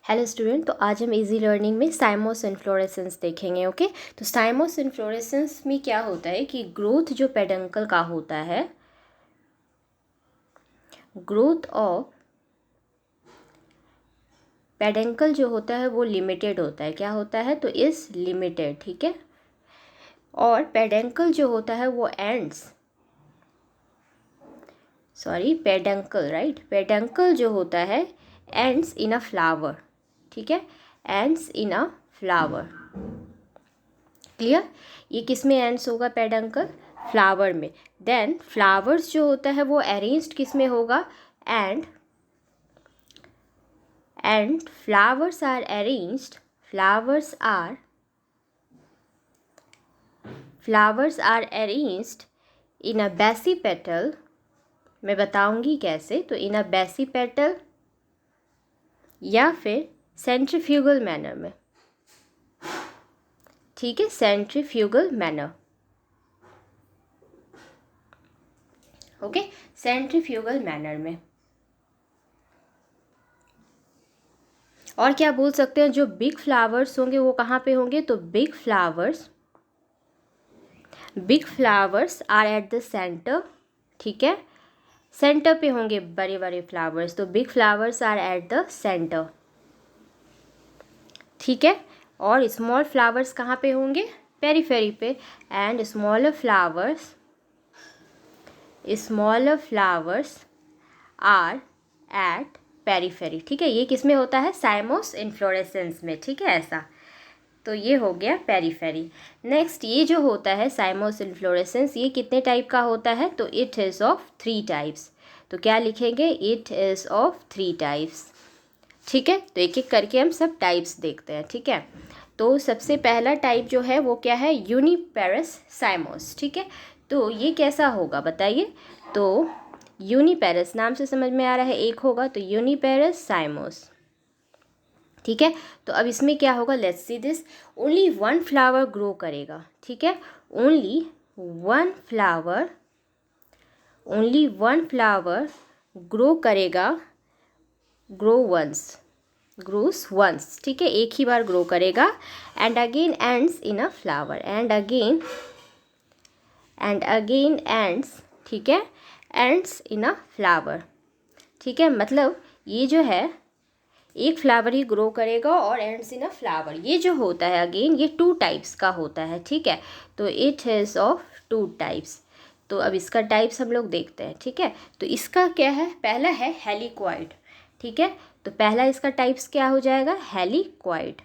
Hello student, तो आज हम इजी लर्निंग में साइमोस इन्फ्लोरेसेंस देखेंगे। ओके, तो साइमोस इन्फ्लोरेसेंस में क्या होता है कि ग्रोथ जो पेडंकल का होता है, ग्रोथ ऑफ पेडंकल जो होता है वो लिमिटेड होता है। क्या होता है? तो इज लिमिटेड। ठीक है, और पेडंकल जो होता है वो पेडंकल, राइट, पेडंकल जो होता है एंड्स इन अ फ्लावर। ठीक है, ends in a flower. Clear? ये किस में एंड्स होगा? पेडंकल फ्लावर में। देन फ्लावर्स जो होता है वो अरेंज्ड किस में होगा? And flowers are arranged, flowers are arranged in a basipetal. मैं बताऊंगी कैसे। तो इन अ बेसिपेटल या फिर सेंट्रीफ्यूगल मैनर में। ठीक है, centrifugal manner. Okay, centrifugal manner में। और क्या बोल सकते हैं? जो बिग फ्लावर्स होंगे वो कहाँ पे होंगे? तो big flowers are at the centre. ठीक है, सेंटर पे होंगे बड़े बड़े फ्लावर्स, तो big flowers are at the centre. ठीक है, और स्मॉल फ्लावर्स कहाँ पे होंगे? पेरीफेरी पे। And smaller flowers are at periphery. ठीक है, ये किस में होता है? साइमोस इन्फ्लोरेसेंस में। ठीक है, ऐसा। तो ये हो गया पेरीफेरी। नेक्स्ट, ये जो होता है साइमोस इन्फ्लोरेसेंस, ये कितने टाइप का होता है? तो इट इज़ ऑफ 3 टाइप्स। तो क्या लिखेंगे? It is of 3 types. ठीक है, तो एक एक करके हम सब टाइप्स देखते हैं। ठीक है, तो सबसे पहला टाइप जो है वो क्या है? यूनिपेरस साइमोस। ठीक है, तो ये कैसा होगा बताइए। तो यूनिपेरस नाम से समझ में आ रहा है, एक होगा, तो यूनिपेरस साइमोस। ठीक है, तो अब इसमें क्या होगा? Let's see this. Only one flower grow करेगा। ठीक है, ओनली वन फ्लावर ग्रो करेगा, ग्रोस वंस। ठीक है, एक ही बार ग्रो करेगा। And again ends in a flower, and again ends. ठीक है, एंड्स इन अ फ्लावर। ठीक है, मतलब ये जो है एक फ्लावर ही ग्रो करेगा और एंड्स इन अ फ्लावर। ये जो होता है अगेन, ये 2 टाइप्स का होता है। ठीक है, तो इट इज़ ऑफ 2 टाइप्स। तो अब इसका टाइप्स हम लोग देखते हैं। ठीक है, तो इसका क्या है? पहला है हेलिक्वाइड। ठीक है, तो पहला इसका टाइप्स क्या हो जाएगा? हेलिक्वाइड।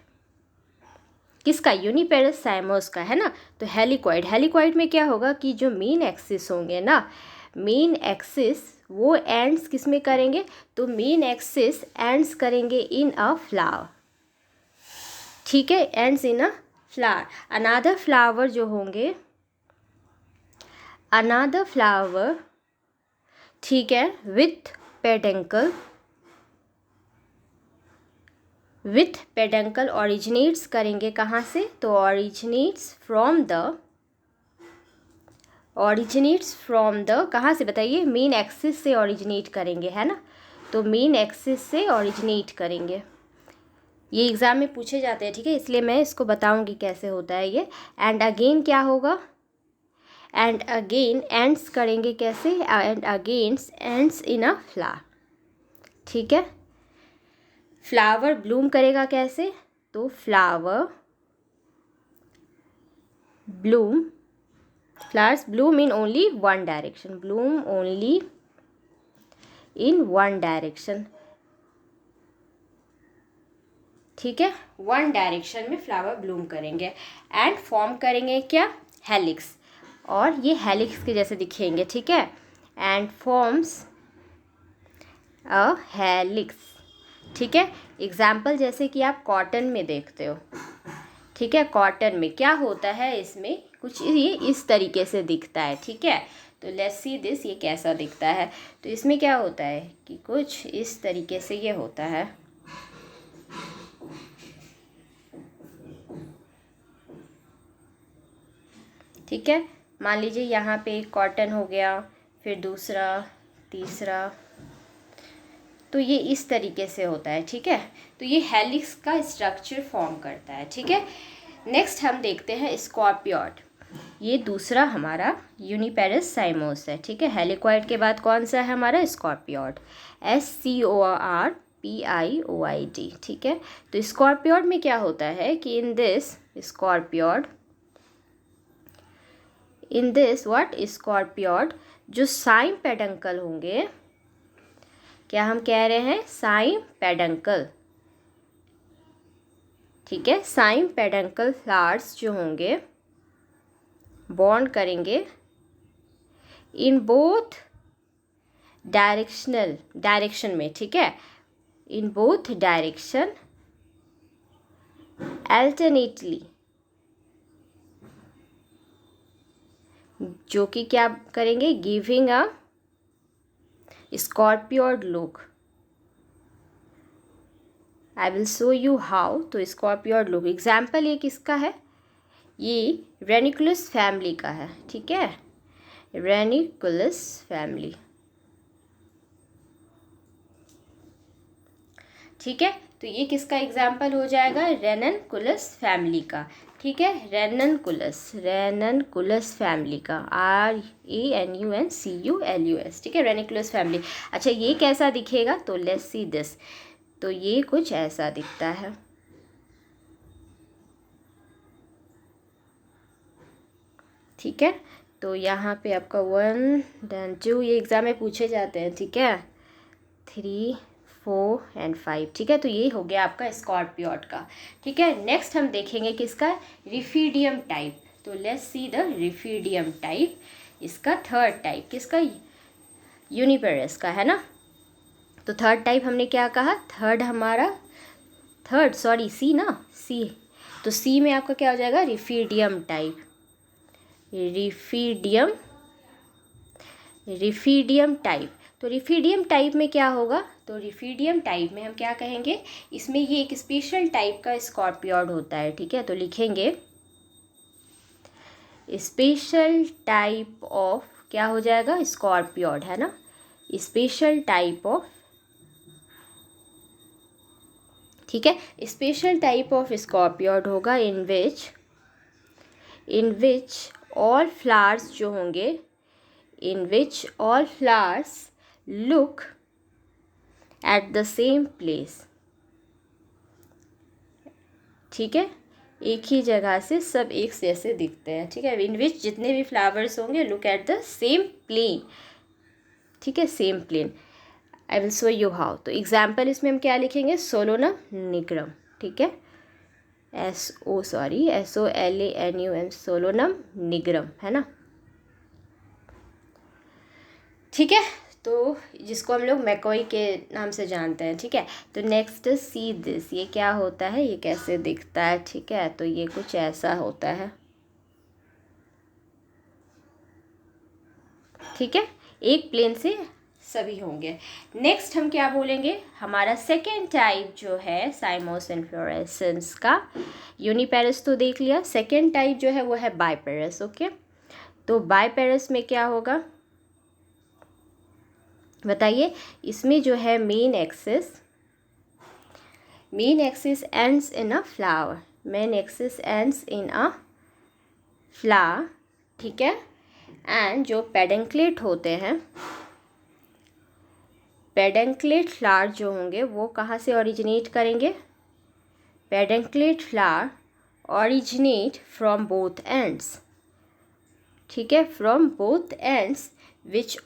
किसका? यूनिपेरस साइमोस का, है ना। तो हेलिक्वाइड में क्या होगा कि जो मेन एक्सिस होंगे ना, मेन एक्सिस वो एंड्स किस में करेंगे? तो मेन एक्सिस एंड्स करेंगे इन अ फ्लावर। ठीक है, ends in a flower. Another flower जो होंगे, अनादर फ्लावर, ठीक है, विथ पेडंकल ऑरिजिनेट्स करेंगे कहाँ से? तो ऑरिजिनेट्स फ्रॉम द कहाँ से बताइए? मेन एक्सिस से ऑरिजिनेट करेंगे, है ना। तो मेन एक्सिस से ऑरिजिनेट करेंगे। ये एग्ज़ाम में पूछे जाते हैं। ठीक है, इसलिए मैं इसको बताऊंगी कैसे होता है ये। एंड अगेन क्या होगा? एंड अगेन एंड्स करेंगे कैसे? And against ends in a flower. ठीक है, फ्लावर ब्लूम करेगा कैसे? तो flowers bloom in only one direction। ठीक है, वन डायरेक्शन में फ्लावर ब्लूम करेंगे एंड फॉर्म करेंगे क्या? हेलिक्स। और ये हेलिक्स के जैसे दिखेंगे। ठीक है, एंड फॉर्म्स अ हेलिक्स। ठीक है, एग्जाम्पल जैसे कि आप कॉटन में देखते हो। ठीक है, कॉटन में क्या होता है? इसमें कुछ ये इस तरीके से दिखता है। ठीक है, तो लेट्स सी दिस, ये कैसा दिखता है। तो इसमें क्या होता है कि कुछ इस तरीके से ये होता है। ठीक है, मान लीजिए यहाँ पे एक कॉटन हो गया, फिर दूसरा, तीसरा, तो ये इस तरीके से होता है, ठीक है। तो ये हेलिक्स का स्ट्रक्चर फॉर्म करता है, ठीक है। नेक्स्ट हम देखते हैं स्कॉर्पियड। ये दूसरा हमारा यूनिपेरस साइमोस है, ठीक है। हेलिकॉइड के बाद कौन सा है हमारा? स्कॉर्पियड, SCORPIOID, ठीक है। तो स्कॉर्पियड में क्या होता है कि इन दिस स्कॉर्पियड जो साइम पेडंकल होंगे, क्या हम कह रहे हैं? साइम पेडंकल, ठीक है। साइम पेडंकल फ्लावर्स जो होंगे बॉन्ड करेंगे इन बोथ डायरेक्शन में, ठीक है। इन बोथ डायरेक्शन अल्टरनेटली, जो कि क्या करेंगे? Giving a scorpioid look. I will show you how. तो स्कॉर्पियड लुक एग्जाम्पल ये किसका है? ये रेनिकुलस फैमिली का है, ठीक है। रेनिकुलस फैमिली, ठीक है। तो ये किसका एग्जाम्पल हो जाएगा? रेननकुलस फैमिली का, ठीक है। रेननकुलस फैमिली का, RANUNCULUS, ठीक है। Ranunculus family. अच्छा, ये कैसा दिखेगा? तो लेट्स सी दिस। तो ये कुछ ऐसा दिखता है, ठीक है। तो यहाँ पे आपका 1 then 2 ये एग्ज़ाम में पूछे जाते हैं, ठीक है। 3 4 and 5, ठीक है। तो ये हो गया आपका स्कॉर्पियड का, ठीक है। नेक्स्ट हम देखेंगे किसका? रिफीडियम टाइप। तो लेट्स सी द रिफीडियम टाइप। इसका थर्ड टाइप किसका? यूनिपेरस का, है ना। तो थर्ड टाइप हमने क्या कहा? सी ना, सी। तो सी में आपका क्या हो जाएगा? रिफीडियम टाइप। रिफीडियम टाइप। तो रिफीडियम टाइप में क्या होगा? तो रिफीडियम टाइप में हम क्या कहेंगे? इसमें ये एक स्पेशल टाइप का स्कॉर्पियड होता है, ठीक है। तो लिखेंगे स्पेशल टाइप ऑफ, क्या हो जाएगा? स्कॉर्पियड, है ना। स्पेशल टाइप ऑफ, ठीक है। स्पेशल टाइप ऑफ स्कॉर्पियड होगा इन विच ऑल फ्लावर्स जो होंगे, in which all flowers look at the same place, ठीक है। एक ही जगह से सब एक जैसे दिखते हैं, ठीक है। इन विच जितने भी फ्लावर्स होंगे look at the same plane, ठीक है, same plane. I will show you how. तो एग्जाम्पल इसमें हम क्या लिखेंगे? सोलोनम निग्रम, ठीक है। SOLANUM, सोलोनम निग्रम, है ना, ठीक है। तो जिसको हम लोग मैकॉय के नाम से जानते हैं, ठीक है। तो नेक्स्ट सी दिस, ये क्या होता है? ये कैसे दिखता है, ठीक है। तो ये कुछ ऐसा होता है, ठीक है। एक प्लेन से सभी होंगे। नेक्स्ट हम क्या बोलेंगे? हमारा सेकेंड टाइप जो है साइमोस इन्फ्लोरेसेंस का, यूनिपेरस तो देख लिया। सेकेंड टाइप जो है वो है बाइपेरस, ओके। तो बाइपेरस में क्या होगा बताइए? इसमें जो है main axis ends in a flower, ठीक है। एंड जो पेडंक्लेट होते हैं, पेडंक्लेट फ्लावर जो होंगे वो कहाँ से ओरिजिनेट करेंगे? Pedunculate flower originate from both ends, ठीक है, from both ends which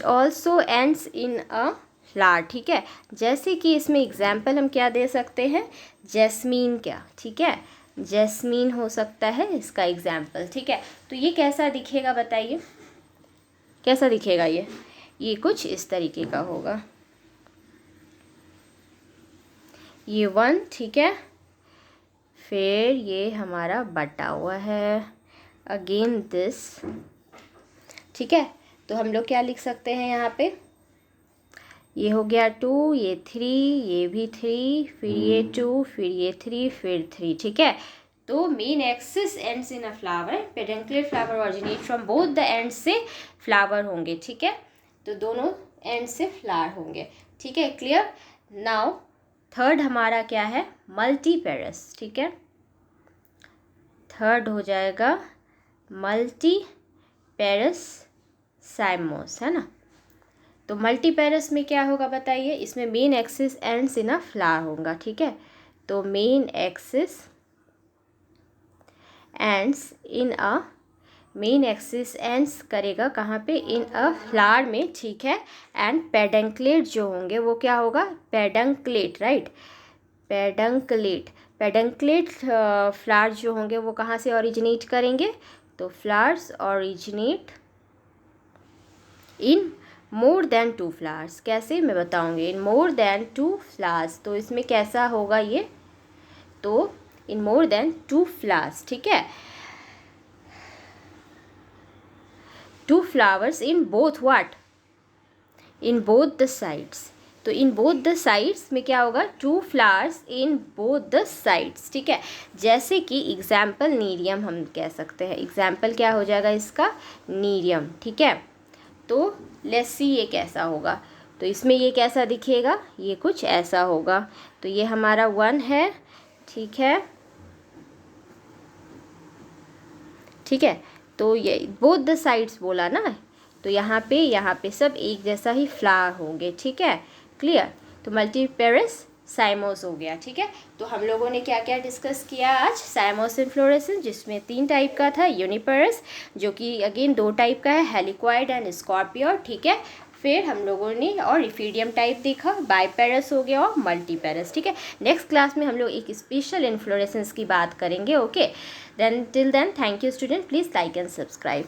also ends in a flower, ठीक है। जैसे कि इसमें एग्जाम्पल हम क्या दे सकते हैं? जैस्मीन, क्या, ठीक है। जैस्मीन हो सकता है इसका एग्जाम्पल, ठीक है। तो ये कैसा दिखेगा बताइए? कैसा दिखेगा ये कुछ इस तरीके का होगा, ये 1, ठीक है। फिर ये हमारा बटा हुआ है, अगेन दिस, ठीक है। तो हम लोग क्या लिख सकते हैं यहाँ पे? ये हो गया 2, ये 3, ये भी 3, फिर ये 2, फिर ये 3, फिर 3, ठीक है। तो main axis ends in a flower, pedunculate flower originate from both the ends से फ्लावर होंगे, ठीक है। तो दोनों एंड से फ्लावर होंगे, ठीक है, क्लियर। नाउ थर्ड हमारा क्या है, मल्टीपेरस, ठीक है, थर्ड हो जाएगा मल्टीपेरस साइमोस, है ना। तो मल्टीपेरस में क्या होगा बताइए, इसमें main axis ends in a flower होगा, ठीक है। तो main axis ends in a, main axis ends करेगा कहाँ पे, इन अ फ्लावर में, ठीक है। एंड पेडंक्लेट जो होंगे वो क्या होगा, पेडंक्लेट, राइट, पेडंक्लेट, पेडंक्लेट फ्लावर जो होंगे वो कहाँ से ओरिजिनेट करेंगे, तो flowers originate in more than 2 flowers, कैसे मैं बताऊंगी, इन मोर देन 2 फ्लावर्स, तो इसमें कैसा होगा ये, तो इन मोर देन 2 फ्लावर्स, ठीक है, 2 flowers in both what, in both the sides. तो इन बोथ द साइड्स में क्या होगा, 2 flowers in both the sides, ठीक है। जैसे कि एग्जाम्पल नीरियम हम कह सकते हैं, एग्जाम्पल क्या हो जाएगा इसका, नीरियम, ठीक है। तो लेट्स सी ये कैसा होगा, तो इसमें ये कैसा दिखेगा, ये कुछ ऐसा होगा। तो ये हमारा 1 है, ठीक है, ठीक है। तो ये बोथ द साइड्स बोला ना, तो यहाँ पे सब एक जैसा ही फ्लावर होंगे, ठीक है, क्लियर। तो मल्टीपेरस साइमोस हो गया, ठीक है। तो हम लोगों ने क्या क्या डिस्कस किया आज, साइमोस इन्फ्लोरेसेंस जिसमें 3 टाइप का था, यूनिपेरस जो कि अगेन 2 टाइप का है, हेलिक्वाइड एंड स्कॉर्पियोर, ठीक है। फिर हम लोगों ने और रिफीडियम टाइप देखा, बाईपेरस हो गया और मल्टीपेरस, ठीक है। नेक्स्ट क्लास में हम लोग एक स्पेशल इन्फ्लोरेसेंस की बात करेंगे, okay. Then till then thank you student, please like and subscribe.